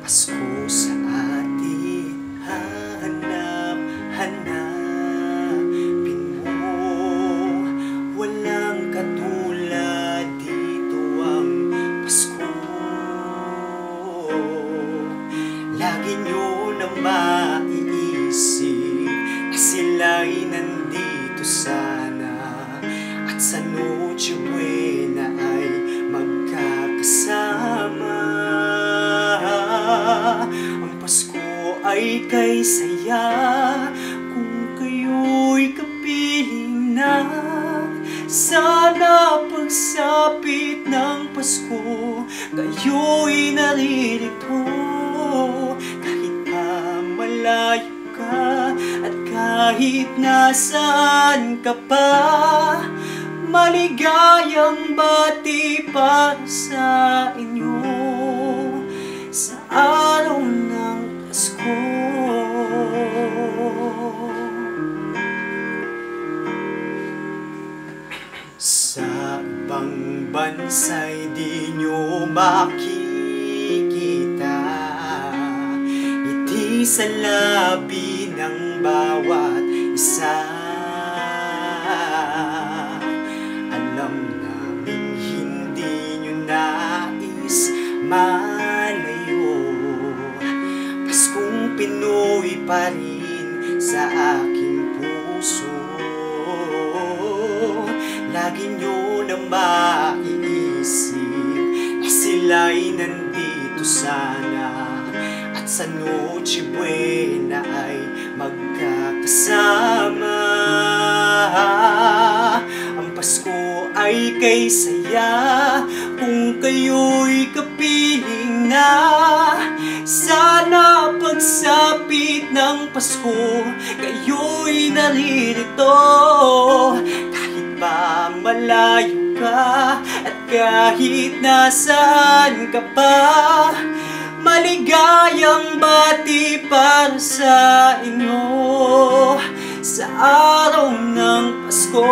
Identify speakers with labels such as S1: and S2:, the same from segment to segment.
S1: Pasko sa atin, hanap-hanapin mo. Walang katulad dito ang Pasko. Lagi nyo na maiisip na sila'y nandito sana, at sa Noche Buena ay magkakasama. Ang Pasko ay kay saya kung kayo'y kapiling na. Sana pagsapit ng Pasko, kayo'y naririto. Kahit pa malayo ka at kahit nasaan ka pa, maligayang bati para sa inyo sa araw ng Pasko. Sa ibang bansa'y di nyo makikita ngiti sa labi ng bawat isa. Alam namin hindi nyo nais malayo, Paskong Pinoy pa rin sa aking puso. Lagi nyo na maiisip na sila'y nandito sana, at sa Noche Buena ay magkakasama. Ang Pasko ay kay saya kung kayo'y kapiling na. Sana pagsapit ng Pasko, kayo'y naririto. Kahit pa malayo ka at kahit nasaan ka pa, maligayang bati para sa inyo sa araw ng Pasko.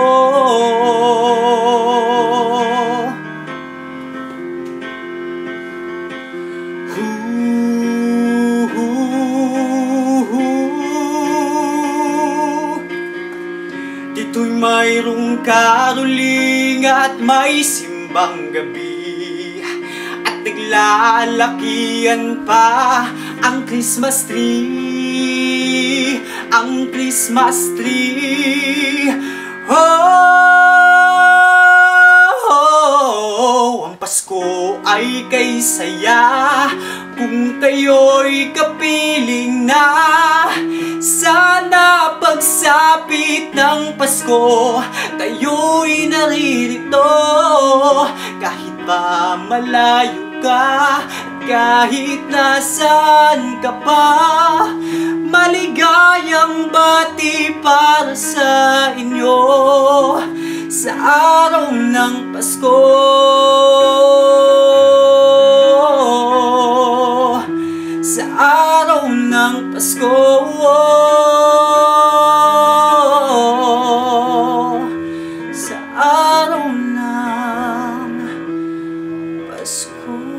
S1: Dito'y mayroong karuling at may simbang gabi, at naglalakihan pa ang Christmas tree, ang Christmas tree. Ang Pasko ay kay saya kung kayo'y kapiling na. Sana pagsapit ng Pasko, kayo'y naririto. Kahit pa malayo ka, kahit nasaan ka pa, maligayang bati para sa inyo sa araw ng Pasko. Sa araw ng Pasko. Sa araw ng Pasko.